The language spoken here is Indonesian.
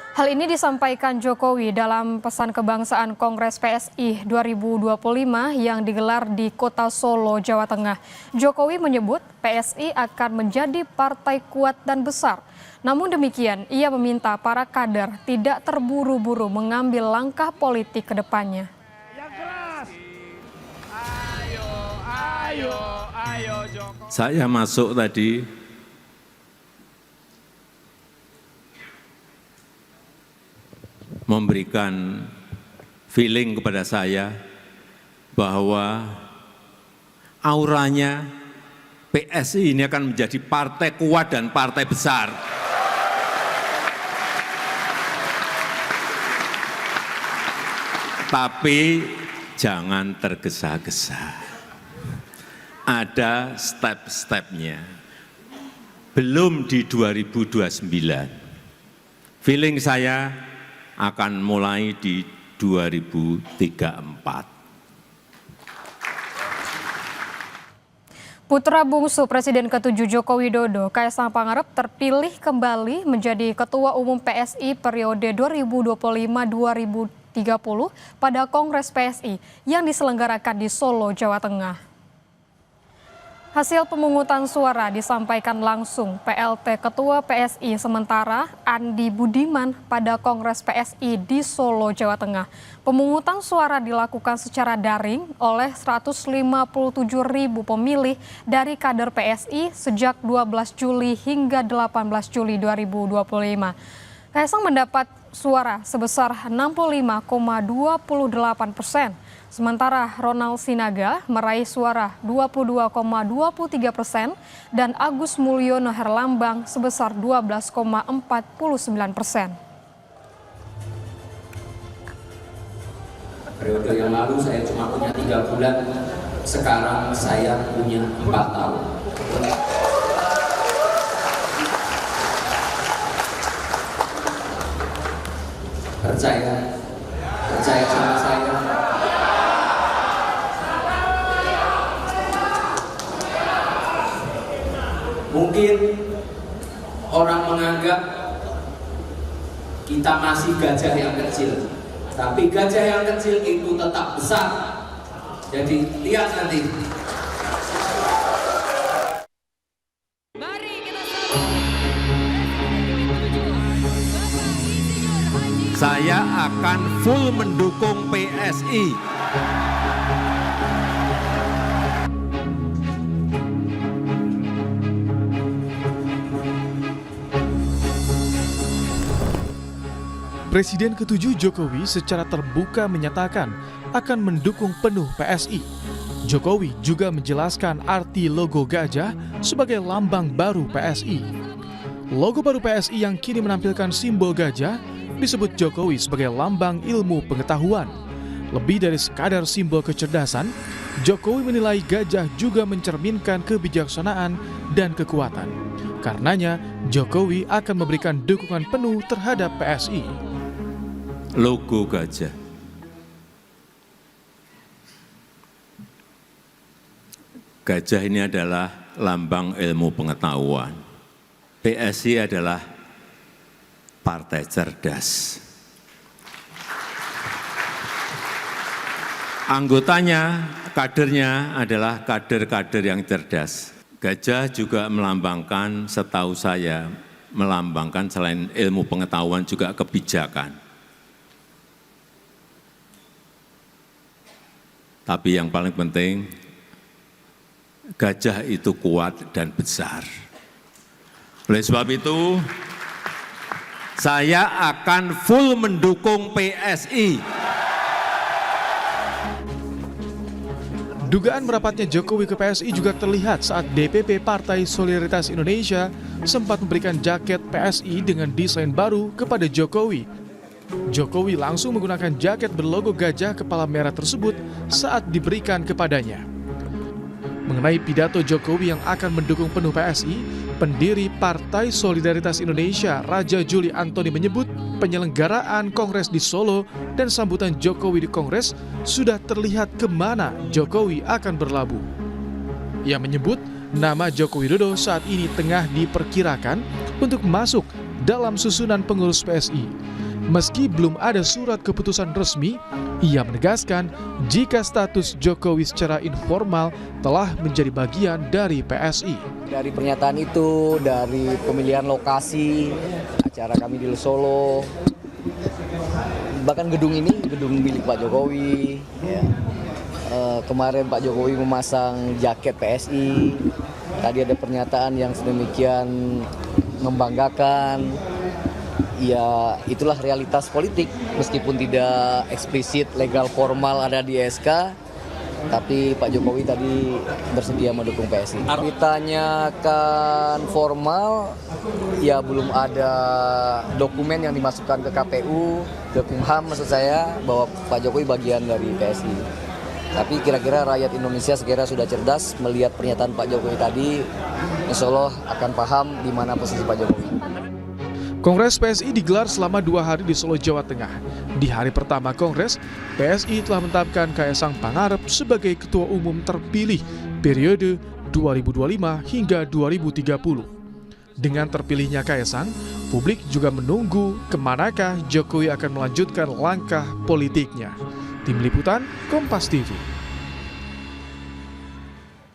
Hal ini disampaikan Jokowi dalam pesan kebangsaan Kongres PSI 2025 yang digelar di Kota Solo, Jawa Tengah. Jokowi menyebut PSI akan menjadi partai kuat dan besar. Namun demikian, ia meminta para kader tidak terburu-buru mengambil langkah politik ke depannya. Saya masuk tadi memberikan feeling kepada saya bahwa auranya PSI ini akan menjadi partai kuat dan partai besar. Tapi jangan tergesa-gesa. Ada step-stepnya. Belum di 2029. Feeling saya akan mulai di 2034. Putra bungsu Presiden ke-7 Joko Widodo, Kaisang Pangarep terpilih kembali menjadi Ketua Umum PSI periode 2025-2030 pada Kongres PSI yang diselenggarakan di Solo, Jawa Tengah. Hasil pemungutan suara disampaikan langsung PLT Ketua PSI sementara Andi Budiman pada Kongres PSI di Solo, Jawa Tengah. Pemungutan suara dilakukan secara daring oleh 157.000 pemilih dari kader PSI sejak 12 Juli hingga 18 Juli 2025. Kaisang mendapat suara sebesar 65,28%. Sementara Ronald Sinaga meraih suara 22,23% dan Agus Mulyono Herlambang sebesar 12,49%. Periode yang lalu saya cuma punya 3 bulan, sekarang saya punya 4 tahun. Percaya sama saya. Mungkin orang menganggap kita masih gajah yang kecil, tapi gajah yang kecil itu tetap besar. Jadi lihat nanti. Saya akan full mendukung PSI. Presiden ke-7 Jokowi secara terbuka menyatakan akan mendukung penuh PSI. Jokowi juga menjelaskan arti logo gajah sebagai lambang baru PSI. Logo baru PSI yang kini menampilkan simbol gajah disebut Jokowi sebagai lambang ilmu pengetahuan. Lebih dari sekadar simbol kecerdasan, Jokowi menilai gajah juga mencerminkan kebijaksanaan dan kekuatan. Karenanya, Jokowi akan memberikan dukungan penuh terhadap PSI. Logo gajah. Gajah ini adalah lambang ilmu pengetahuan. PSI adalah partai cerdas. Anggotanya, kadernya adalah kader-kader yang cerdas. Gajah juga melambangkan, setahu saya, melambangkan selain ilmu pengetahuan juga kebijakan. Tapi yang paling penting, gajah itu kuat dan besar. Oleh sebab itu, saya akan full mendukung PSI. Dugaan merapatnya Jokowi ke PSI juga terlihat saat DPP Partai Solidaritas Indonesia sempat memberikan jaket PSI dengan desain baru kepada Jokowi. Jokowi langsung menggunakan jaket berlogo gajah kepala merah tersebut saat diberikan kepadanya. Mengenai pidato Jokowi yang akan mendukung penuh PSI, pendiri Partai Solidaritas Indonesia Raja Juli Antoni menyebut penyelenggaraan Kongres di Solo dan sambutan Jokowi di Kongres sudah terlihat kemana Jokowi akan berlabuh. Ia menyebut nama Joko Widodo saat ini tengah diperkirakan untuk masuk dalam susunan pengurus PSI. Meski belum ada surat keputusan resmi, ia menegaskan jika status Jokowi secara informal telah menjadi bagian dari PSI. Dari pernyataan itu, dari pemilihan lokasi, acara kami di Solo, bahkan gedung ini, gedung milik Pak Jokowi. Ya. Kemarin Pak Jokowi memasang jaket PSI, tadi ada pernyataan yang sedemikian membanggakan. Ya itulah realitas politik, meskipun tidak eksplisit legal formal ada di SK, tapi Pak Jokowi tadi bersedia mendukung PSI. Ditanyakan formal, ya belum ada dokumen yang dimasukkan ke KPU, ke Kumham maksud saya, bahwa Pak Jokowi bagian dari PSI. Tapi kira-kira rakyat Indonesia sekira sudah cerdas melihat pernyataan Pak Jokowi tadi, insya Allah akan paham di mana posisi Pak Jokowi. Kongres PSI digelar selama 2 hari di Solo, Jawa Tengah. Di hari pertama Kongres, PSI telah menetapkan Kaesang Pangarep sebagai Ketua Umum terpilih periode 2025 hingga 2030. Dengan terpilihnya Kaesang, publik juga menunggu kemanakah Jokowi akan melanjutkan langkah politiknya. Tim Liputan, Kompas TV.